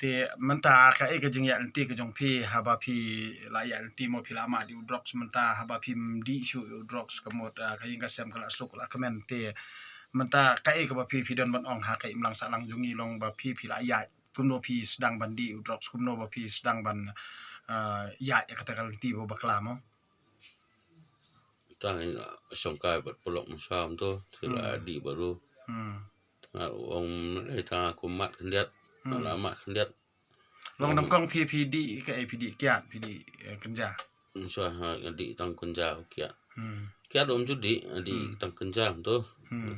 ti menta ka e ka jing ya ti ka jong pi haba pi la ya ti mo pi lama di udrox menta haba pi di shu udrox kamot ka ing ka sem kala suk la kemen ti menta ka e ka ba pi don ban ong ha ka imlang salang jungi long ba pi la ya kumno pi sedang bandi udrox kumno ba pi sedang ban ya kata kal ti bo baklamo tang songkai bat pelok musam tu sila di baru om le ta kumat kendiat lama kendiat long dam kong PPD ka APD kiat PD kenja so di tang kunja kia kia om judi di tang kunja tu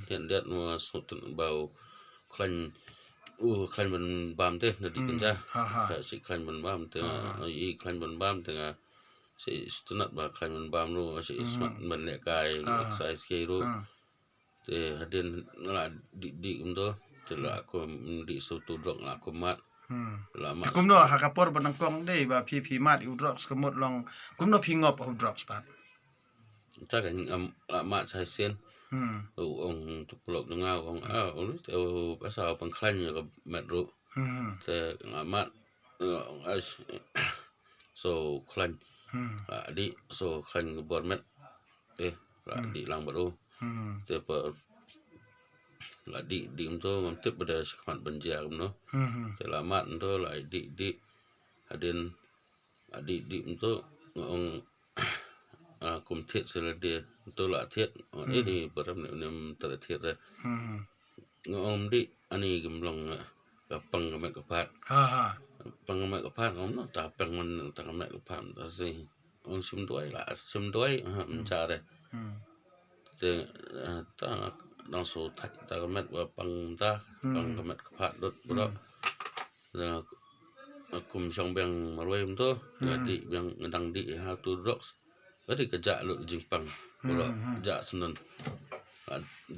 kendiat mo sutun bau klan klan ban bam te di kunja ka si klan ban bam te i klan ban bam te si stunat ba klan ban bam lu si smart ban le kai exercise ke ru te hadin la di tu te la ko di sutu drok la ko mat la mat kumno hakapor banang kong dei ba PP mat udrox kamot long kumno pingop udrox pat ta kan la mat sai sen ông chụp lộc ngao ông ông te pasal pangklan ya mat ru te la mat so klan di so klan bor met di lang baru te per la di untuk ngantip pada sekat benjar no te la mat untuk la di adin di untuk ngong kum thiet sel dia untuk la thiet ini beram nem ter thiet ngom di ani gemlong kapang kamet kapat pangamet kapat ngom no ta pang man ta kamet kapat ta si on sum doi mencari te ta nang so ta kamet wa pang kamet kapat dot bro kum song beng marwai to di yang ngedang di how to rocks adi kerja lu jingpang bro ja senon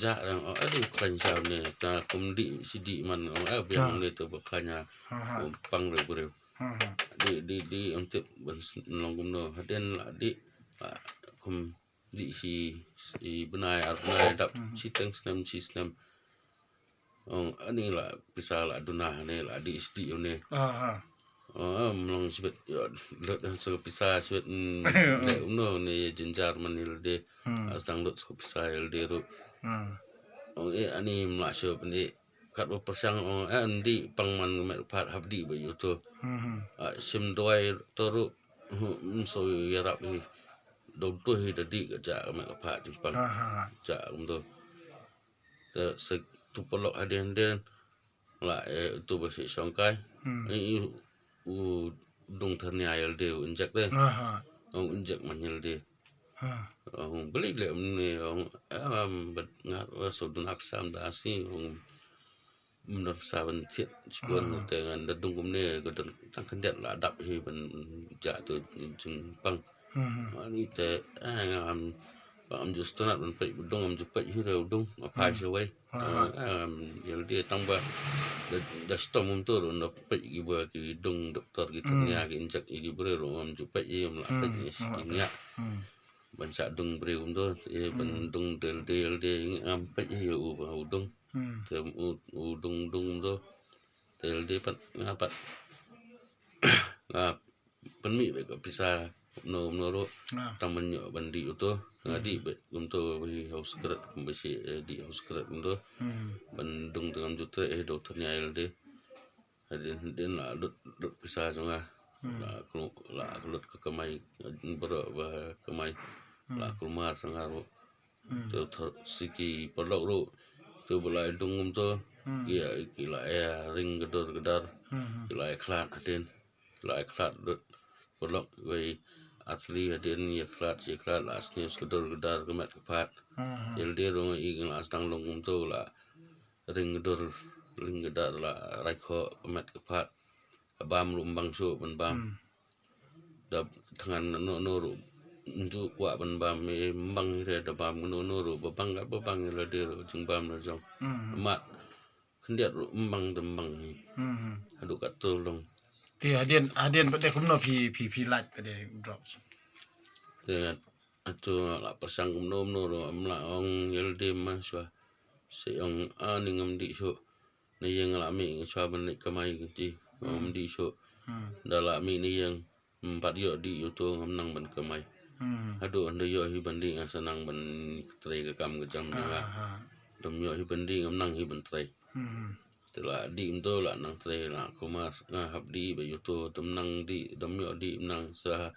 ja yang adi klan sao ni ta kum di sidi man biang ni tu baklanya pang re di untuk long kum no haden di kum di si benai dap si teng senam ani la bisa la dunah ni la di sidi ni melong sebet lot so bisa sebet le umno ni jenjar manil de asdang lot so bisa el de ru ani mlasyo ni kat persang andi pangman met pat habdi ba yuto sim doi toru so yarap ni do to hi tadi ja met pat jipang ja umto se tu polok aden la tu besi songkai dung thanya el de unjak de unjak manil de beli le ni bet ngat so dun aksam da si menur saban tiet spon dengan dadung kumne godon tang kendet la dap hi ben ja tu jingpang ani te am just not ben pe dong am jupai hi re dong apa sewai yel dia tambah da stom tu ro pe gi ba ki dong doktor gi tanya gi injak gi bre ro am jupai hi am la pe ni ya ban sa dung bre tu ben dong del am pe hi u ba dong te u dong tu del de pat ngapat penmi be ko bisa no ro taman yo bandi itu ngadi be untuk hi house kret besi di house kret itu bandung dengan jutre dokternya LD den la lut bisa jonga la lut ke kemai bro ba kemai la kulma sangaru tu siki perlok ru tu bulai dungum tu ya kila ring gedor kila klat den kila klat perlok we asli adin ya klat asni gedar kemat kepat LD rong igin astang longum tu la ring gedar la raiko kemat kepat bam lumbang su ben bam da tangan no ru nju kwa ben bam bang re da bam no ru bang la de jung bam la jong mat kendiat ru bang dembang adu kat tolong ti hadin bade kumno pi lat bade drops dengan atu la pasang kumno ro amla ong LD maswa se ong aning am di so na yang la mi swa ben kamai ti di so dala mi ni yang empat yo di yuto ngamnang ban kamai hado anda yo hi bandi nga sanang ban trai ka kam ga jam ni nga dom yo hi bandi ngamnang hi ban trai tela di mto la nang trai la kuma nga hab di ba yuto dom nang di dom yo di nang sa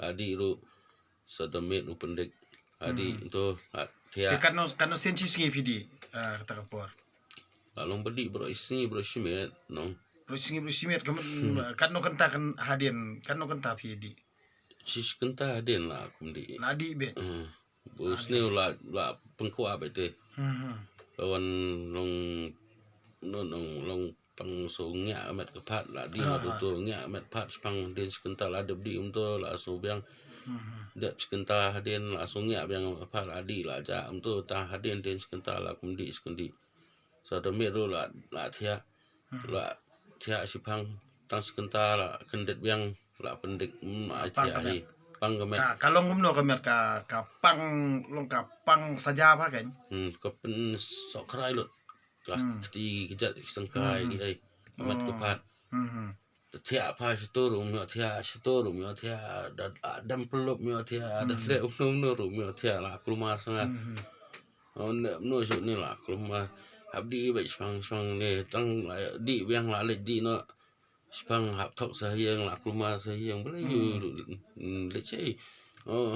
adi ru sa damit u pendek adi to Te tia kan no senchi singi pidi kata kapor. along badi bro isi bro shimet no Bro singi bro simet kan no kenta kan hadien kan no kenta pidi. sis kenta den la kumdi Ladi be. bus ni la pengkua ba te lawan long long pang so ngya met ka phat la di ma to ngya met phat pang den skenta la deb di to la so biang deb skenta den la so ngya biang phat la di la ja to ta den den skenta la kumdi skendi sa do me ro la thia sipang tang skenta la kendet biang la pendik ma thia hi pang ka met Kalong kumno kamet ka pang long ka pang saja pa kan. ko pen sok krai lot la ti kejat sengkai gi ai met ko phat thia pa storum yo thia storum yo thia dam pelop yo thia da le no rum yo thia la kulmar sanga on no so ni la kulmar habdi ba spang ne tang di biang la le di no spang hap thok sa hiang la kulmar sa hiang bla yu le chei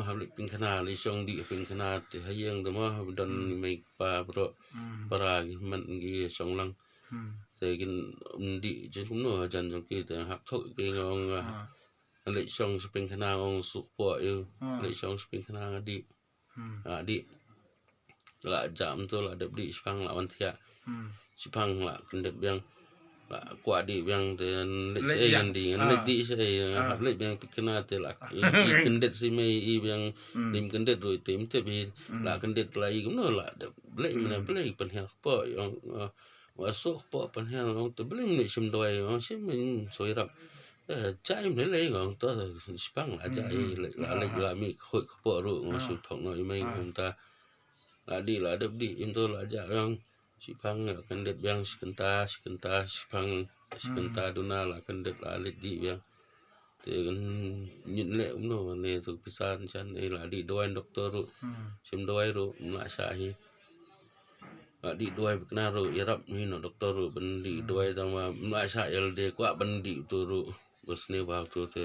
habli pin kana le song di pin kana te hiang de ma don mai pa bro para man gi song lang te gin di je kum no jan jong ki te hap thok ki ngong le song pin kana ong su po yu le song pin kana di di la jam tu la dep di spang la wan thia spang la kendep yang la kwa di yang te le sei di le di sei hap le yang pikna te la i kendet si mai i yang lim kendet roi tim te bi la kendet la i kum no la ble mena ble pen hel po yang wa so po pen hel ong te ble ni sim doi ong sim min soi rap chai me le ngong to spang la chai la mi khoi po ru ngo su thong no i mai kum ta la di la dep di im to la ja yang sipang la kendet yang skenta duna la kendet la le di yang te nyin le no ne tu pisan chan e la di doan doktor ru sim doi ru la sa hi la di doi kena ru irap ni no doktor ru ben di doi tang ma sa ld kwa ben di tu ru bos ne wa tu te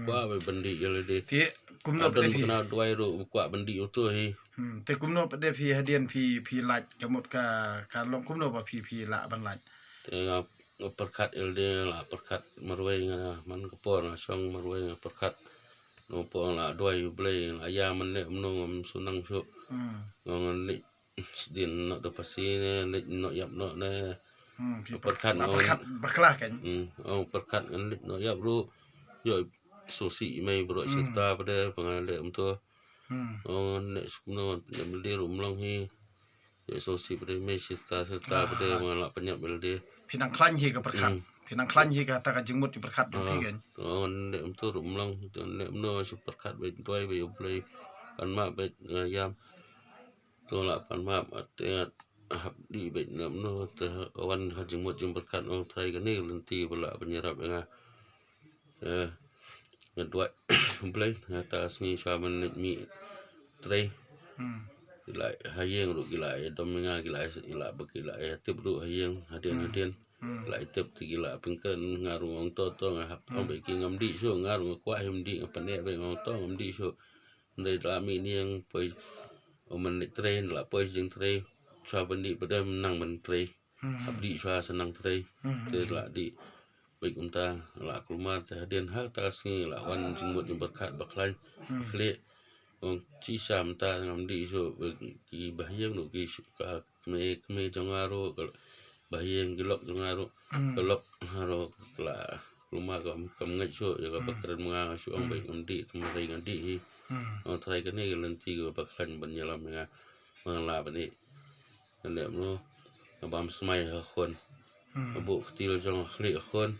kwa ben di ld Te kumno don pe kena doi ru kwa ben di tu hi te kumno pe pi hadien pi laj kamot ka long kumno pa pi la ban laj. te perkat ld la perkat marwai ngana man ko por song marwai perkat no po la doi blai la ya man ne no ngam sunang su ngon li din no do pasine li no yap no ne perkat no baklah kan. perkat ngan li no yap ru yo sosi mai bro serta pada pengale to ne no ne beli rum long hi yo sosi pada mai serta pada mala penyap belde Pinang klan hi ka perkat. Pinang klan hi ka ta ka jengmut di perkat do pi kan. ne to rum long ne no su perkat be toy be play pan ma be yam to la pan ma te hab di be nam no te wan ha jengmut jeng perkat no thai ka ni lenti bala penyerap nga ngedua play ta sni swa men mi trai gila hayeng ru gila dominga gila begila tip ru hayeng hadien la tip gila pengken ngaru ong to ngahap ong be ki ngam di so ngaru kwa him di pane be ong to ngam di so ndai la mi ni yang poi men train la poi jing trai swa bendi bedam nang men trai abdi swa senang trai te la di baik unta la kulmar te hadien ha ta sni la wan jingmut yang berkat baklai kle chi sam ta ngam di so ki bahyang no ki ka me jongaro bahyang gelok jongaro gelok haro la rumah kam ngai so ya ka bakran mga so ang baik ngam di tumai ngam di on trai ka ni lenti ka baklan banyalam nga mangla bani ne no abam smai ha khon bu ftil jong khli khon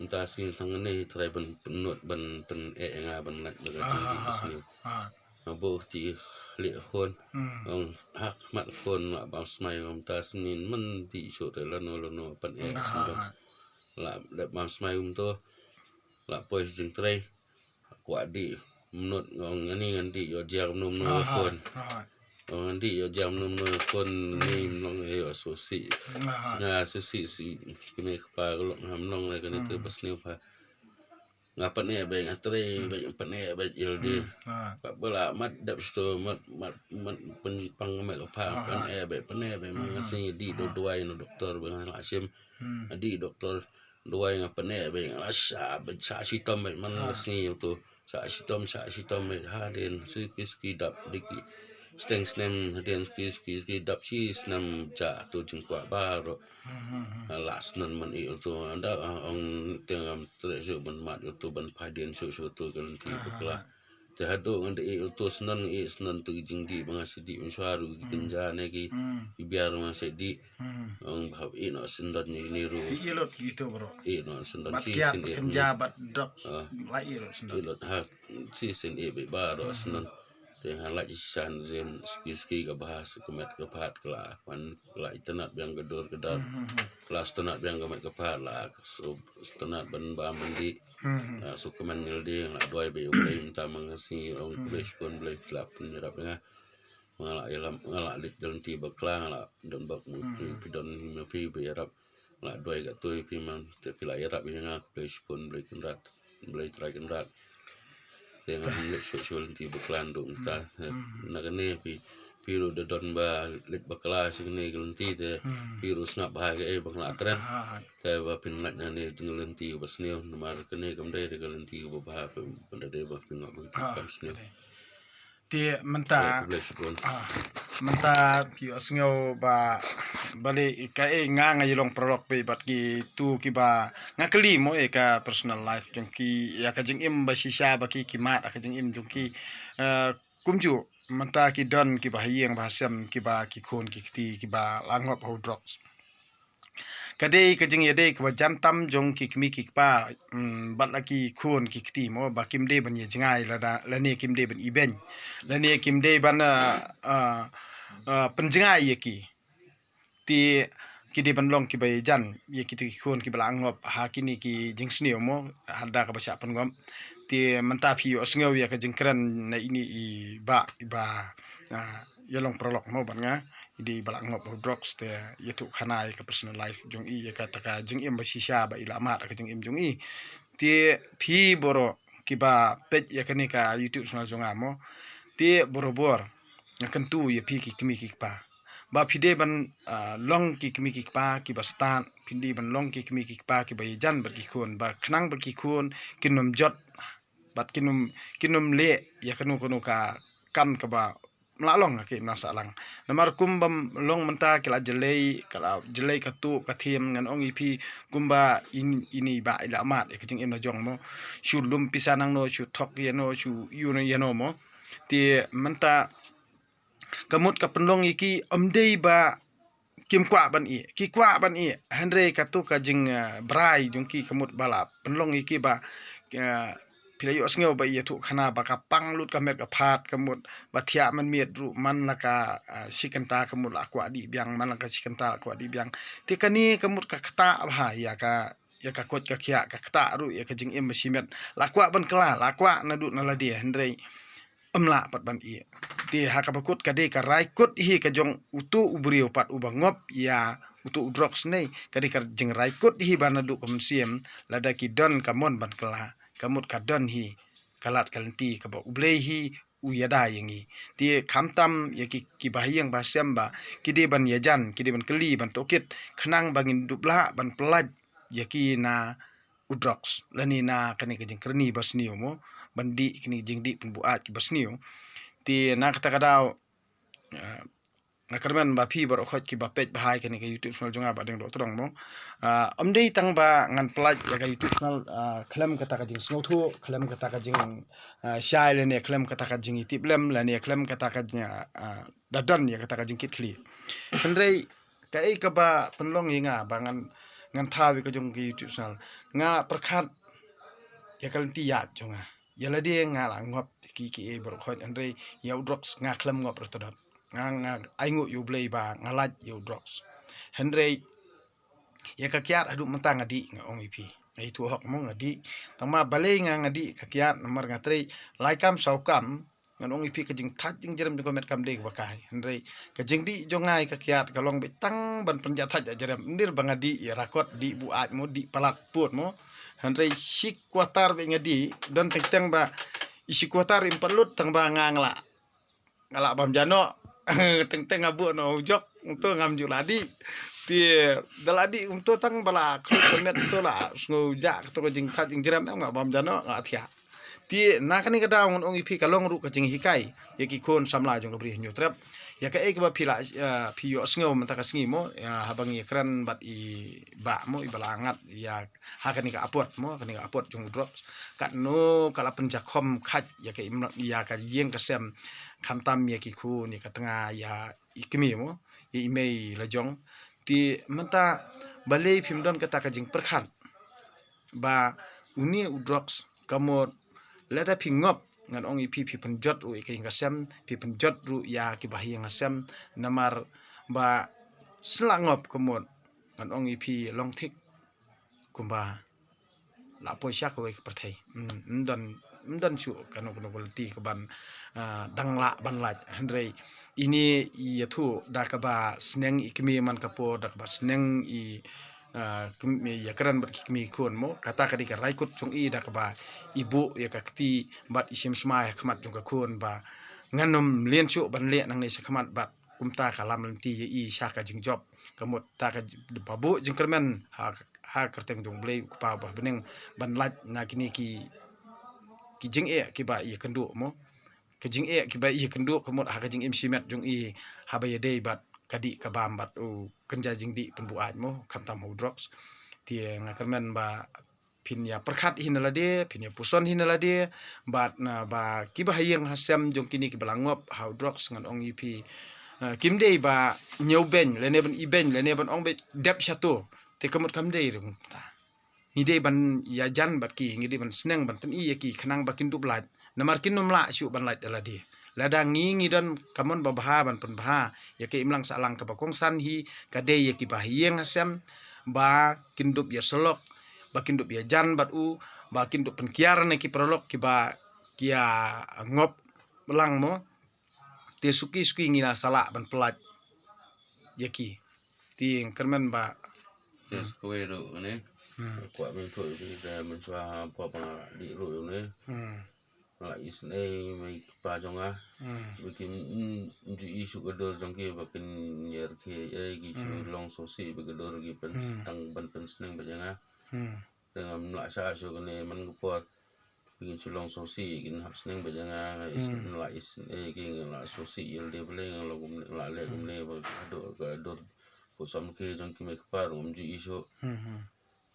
entah sih sang ini try penut pen nga ban lat daga jindi bisni abo ti khli khon hak mat khon abam smai om ta snin man di so te la no pan sindan la da mam smai tu la pois jing trai kwa di menut ngong ani nganti yo jam num no phone nganti yo jam num no phone ni nong yo susi nga susi si kini kapa lo ham nong le kan itu pas ni pa ngapa ni ba ngatre ba pa ni ba ildi pa bola mat dap sto mat pang me pa pan pa ni mang si di do doai no doktor ba asim di doktor doai ngapa ni ba asa ba sa si tom man sni tu sa si tom ha den ski dap diki steng snem den ski dap si snem ja tu jingkwa baro last nan man itu anda ong tengam tresu ban mat itu ban padien su tu kan ti bekla tehado ngande itu senan tu jingdi bangasidi mensuaru genja negi biar masedi ong bahab ino sendan ni ru ilot gitu bro ino sendan si sin kerja bat dok la ilot sendan ilot ha si sin be baro senan dengan lagi san zen ski ke bahas kemet ke pahat kela pan kela internet yang gedor gedar kelas internet yang kemet ke pahat lah so internet ban bendi so kemen ngildi la doi be ulai minta mengasi orang kuliah pun boleh kelap penyerap dengan mengalak ilam mengalak lit dalam tiba kelang la dan bak mutu pidon mepi berap la doi kat tu pi man tapi la irap yang kuliah pun boleh kendat boleh try kendat dengan sosial nanti berkelan dong ta nak ni piru de don ba lit bakala sini gelanti te piru snap bahagia bang la keren te ba pin nak ni gelanti basni nomor kene kamdai de gelanti ba bah benda de ba pin ngam kam sni ti menta ki asngau ba bali ka nga yilong prolog pe bat ki tu ki ba nga kali mo ka personal life jong ki ya ka jing im ba shisha ba ki mat ka jing im jong ki kumju menta ki don ki ba hieng ba sem ki ba ki khon ki ti ki ba langop ho drugs kadai ka jing yade ka jam tam jong ki kmi ki pa bat la ki khon ki ti mo ba kim de ban ye jingai la ne kim de ban iben la ne kim de ban penjengai ye ki ti de ban long ki bai jan ye ki ti khon ki bala ngop ha kini ki jing snio mo hada ka bacha pan ngom ti menta phi yo sngo ya ka jing kran na ini ba yelong prolog mo ban nga di bala ngop drugs te yetu khanai ka personal life jong i ka taka jing im ba shisha ba ilama ka jing im jong i ti phi boro ki ba pet ya kani ka youtube channel jong amo ti borobor kentu ye phi ki kimi ki pa ba phide ban long ki kimi ki pa ki ba stan phindi ban long ki kimi ki pa ki ba jan ba ki khon ba khnang ba ki khon kinum jot bat kinum le ya kanu ka kam ka ba melalong ke nasa lang namar kumbam long menta kala jelei katu kathiem ngan ong ipi kumba ini ba ila mat ke jing imna jong mo shu lum pisanang no shu thok ye no shu yu no ye no mo ti menta kamut ka penlong iki amdei ba kim kwa ban i ki kwa ban i andre katu ka jing brai jong ki kamut bala penlong iki ba pilayo asngau ba yetu khana ba ka panglut ka mer ka phat kamut ba thia man miet ru man la ka sikanta kamut la kwa di biang man la ka sikanta kwa di biang ti kani kamut ka khata ba ya ka kot ka khia ka khata ru ya ka jing im simet la kwa ban kala la kwa na du na la dia hendrei amla pat ban i ti ha ka bakut ka de ka rai kut hi ka jong utu ubrio pat ubangop ya utu drugs nei ka de ka jing rai kut hi ban du kom siem la da ki don ka mon ban kala kamut kadon hi kalat kalanti ka ba ublei hi uyada yangi ti khamtam ye ki bahiyang basem ba kide ban yajan kide ban keli ban tokit khnang bangin dupla ban pelaj ye ki na udrox lani na kani ka jing krani basniu mo bandi kini jing di pun buat ki basniu ti na kata kadau ngakarman ba phi bar khot ki ba page bahai kani ka youtube channel jonga ba deng do trong mo amdei tang ba ngan plaj ya ka youtube channel khlam kata ka jing snow thu khlam kata ka jing shai le ne khlam kata ka jing itip lem la ne khlam kata ka dadan ya kata ka jing kit khli pendrei ka ei ka ba penlong inga ba ngan thawi ka jong ki youtube channel nga prakhat ya kalanti ya jonga ya la de nga la ngop ki e bar khot andrei ya drox nga khlam ngop rotodot nga aingu yu blei ba ngalat yu drugs hendrei ya kakiat adu mentang ngadi ngong ipi ngai tu hok mo ngadi tama balei ngadi kakiat nomor ngatri laikam saukam nganong ipi kajing that jing jerem ko met kam de bakai ndrei kajing di jongai kakiat kalong betang ban penjat hat jerem ndir bangadi ya rakot di buat mo di palak put mo handrei sik kuatar be ngadi don teng ba isi kuatar impelut tang ba ngangla ngala bam jano teng abu no jok untuk ngam juladi ti daladi untuk tang bala klumet to la sngo jak to jing that jing jeram ngam bam jano nga thia ti nakani kada ong ipi kalong ru ka jing hikai yaki kon samla jong bri nyu trap ya ka ek ba phila phiyo sngo mata ka sngi mo ya habang ye kran bat i ba mo i balangat ya hakani ka apot mo kani ka apot jong drop kat no kala penjakhom khat ya ka ya ka yeng ka sem khamtam ya ki khu ni ka tanga ya ikmi mo ya imei la jong ti mata balei phimdon kata ka jing perkhat ba uni udrox kamot leta phingop ngan ong ipi penjot ru ke ngasem penjot ru ya ki bahi ngasem namar ba selangop kamot ngan ong ipi long thik kumba la poisya ko ke perthai dan chu kanu quality ke ban dangla banlaj handrei ini ya thu da ka ba sneng ikmi man kapo da ka ba sneng i ya keran bat kimi kon mo kata ka di ka raikut chung i da ka ba ibu ya ka kti bat isim smai khmat chung ka kon ba nganom lien chu ban le nang ni sa khmat bat kumta ka lam ti ye i sha ka jing job kamot ta ka babu jing kermen ha kerteng dong blei pa ba beneng ban lat na kini ki jing ki ba i kendu mo ke jing ki ba i kendu kamot ha ka jing im simet jong i ha ba ye dei bat kadi ka bam bat u kenja jing di penbuat mo khamtam ho drugs ti ngakermen ba pin ya perkhat hinala de pin ya puson hinala de bat na ba ki ba hayeng hasam jong kini ki balangop how drugs ngan ong ipi kim dei ba nyau ben lene ban i ben lene ban ong be dep satu te kamot kam dei rum ta ni dei ban ya jan bat ki ngi dei ban sneng ban tan i ki khanang ba kin dup lat namar kin nom la shu ban lat ala de ladang ngi don kamon babha ban pen bha ya ke imlang salang ka bakong san hi ka de ya ki bahieng hasam ba kindup ya selok ba kindup ya jan bat u ba kindup pen kiar ne ki prolok ki ba kia ngop belang mo te suki ngina sala ban pelat ya ki ti kermen ba yes ko ro ne kwa men to da men swa pa pa di ro ne la isne mai pa jonga bikin ju isu gedor jongke bakin yer ke gi chu long so si begedor gi pen tang ban pen sneng bajanga dengan la sa so ne man gupor bikin chu long so si gin hap sneng bajanga is la is gi la so si il de bleng la gum la le gum ne ba do ko sam ke jongke me pa rum ju isu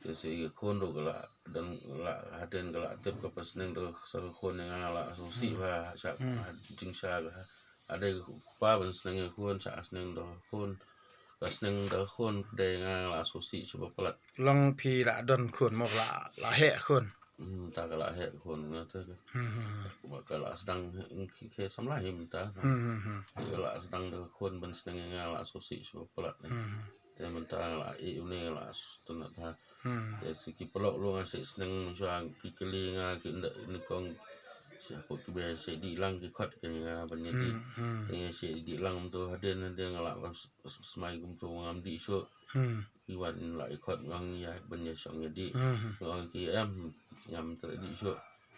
jadi kon do gala dan la haden gala tep ka pasneng do sa kon nga la so si ba sa jing sa ada pa ban sneng kon sa sneng do kon pasneng do kon de nga la so si so palat long pi la don khon mok la he khon ta gala he kon na ta ba gala sedang ke samla him ta gala sedang do kon ban sneng nga la so si so palat te mentang la i une la tunat ha te siki pelok lu ngasih seneng suang ki kelinga ki ndak ni kong siapa ki be se di lang ki khot ke nga ban di te se di lang tu haden ngala semai gum tu ngam di so ki wan la i khot ngang ya ban ya song di ngong ki ngam ter di so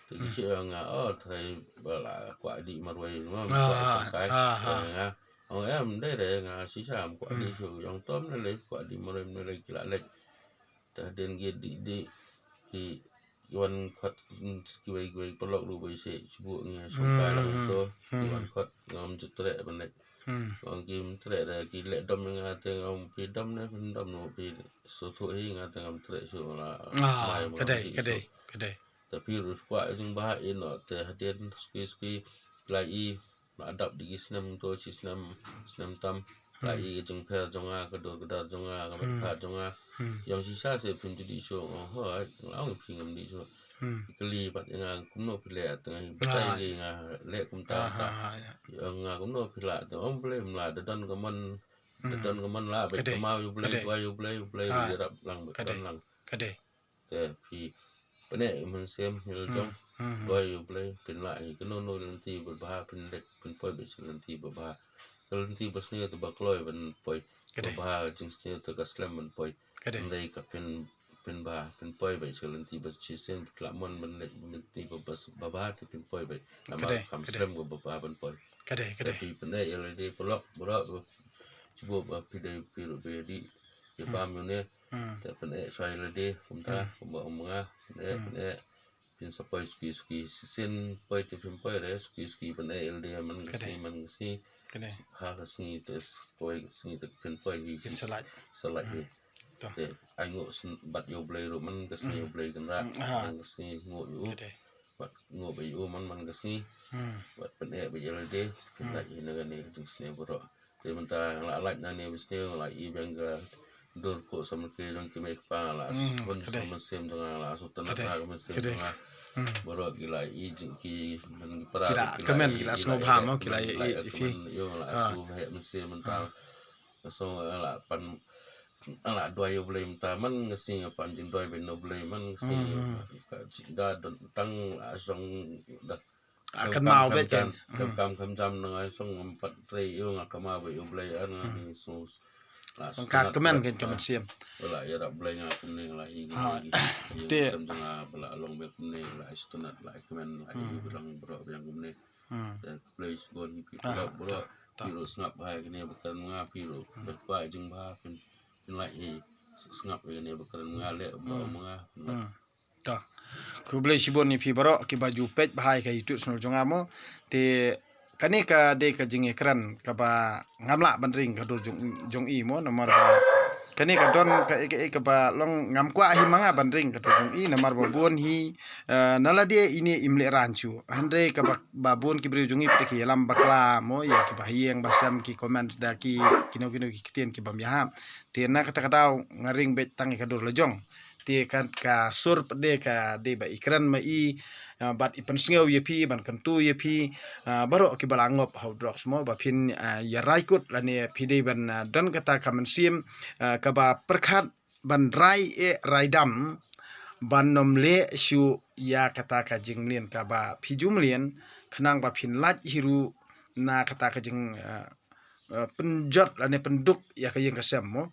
te ki se nga thai bala kwa di marwai ngam kwa sakai nga đây là ngà sĩ sản quả đi sử dụng tóm nó lấy quả đi mà nó lấy lại lệch ta đến đi thì quan khất cái cái bắt lộc đủ sẽ chịu nghe xong cái là to quan khất ngầm chụp tệ bên này còn kim tệ là cái lệ đâm ngà từ ông phía đâm đấy bên đâm nó phía số tuổi ngà từ ngầm tệ số là cái đây tapi quả chúng ba in nó từ hạt tiền cái lại adap di Islam to Islam tam lai jong per jonga kedor kedar jonga kabat jonga yang sisa se pun jadi so ho lao pingam di so keli pat nga kumno pile tengah batai ge nga le kumta ta nga kumno pila to om ple mla dan kamon Beton keman lah baik Kadai. kemau you Kadai. play Ah. berjarap lang Kadai. beton lang. Kadai. Tapi penek men sem hil jong. Boy you play pin lại cái nô nanti berbahaya pin lek pin poi be nanti berbahaya. Kalau nanti basnya tu bakloi ben poi Kadai. berbahaya jengsnya tu kaslam ben poi. Kadai. Andai ka pin bah pin poi be nanti bas chisen klamon ben lek nanti bas berbahaya tu pin poi be. Nama Kadai. kam Kadai. slam go berbahaya ben poi. Kadai. Kadai. Tapi penek ya lady pelok cuba bapidai piru bedi ya pam yo ne ta penek sai lady kumta kumba penek pin sapoi ski sin poi ti pin poi re ski penek ld man ngasi Kadai. ha kasi tes poi sini te pin poi hi Salat. salat hi Toh. te ai ngo bat yo blai ro man kasi yo blai kan ra man kasi ngo yo Kadai. bat ngo be yo man kasi bat penek be yo lady penek ni ngane jing sne bro te menta la na ne bisne la I bangga dor ko sama ke jong ke mek pa la pun sama sem jong la su tan la ko sem jong boro gila I jing ki man para Kila kemen kila semua paham kila ifi yo la su he mesem menta so la pan ala doi yo blame ta man ngasi pan jing doi ben no blame man ngasi da tang asong da Akan mau be jen. kam jam nang song 4 3 yo ngakama be yo blay an ni so la Ka kemen ken kemen sim. wala ya rap blay nga kuning la I Te jam jang bala long be kuning la istunat la kemen la I bilang bro yang kuning dan place gon bro piro ngap hai kene bukan ngapiro berpa jeng ba pin la I ngap kene bukan ngale ba Toh. Ku boleh sibon ni pi barok ki baju pej bahai ka itu sunul jongamo te kani ka de ka jing ekran ka ba ngamla bandring ka dur jong I mo nomor ba kani ka don ka ba long ngam kwa hi manga bandring ka dur jong I nomor ba bon hi nala dia ini imle ranchu andre ka ba bon ki bre jong I pe ki lam bakla mo ya ki ba hieng basam ki comment da ki kino ki kitien ki bam ya te na kata kata ngaring bet tangi ka dur lejong ti kan ka sur de ka de ba ikran ma I bat ipan sngeu ye pi ban kantu ye pi baro ki balangop how drugs mo ba phin ya raikut lani pi de ban dan kata kamen sim ka ba perkhat ban rai raidam ban nomle shu ya kata ka jinglin ka ba pijumlien khnang ba phin lat hiru na kata ka jing penjot lani penduk ya ka yeng ka sem mo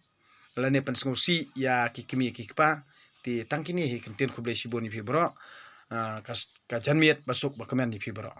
lani pen si ya ki kimi ki pa ti tangkini hi kentien ku boleh sibon ni pi bro ka janmiet basuk ba kemen ni pi bro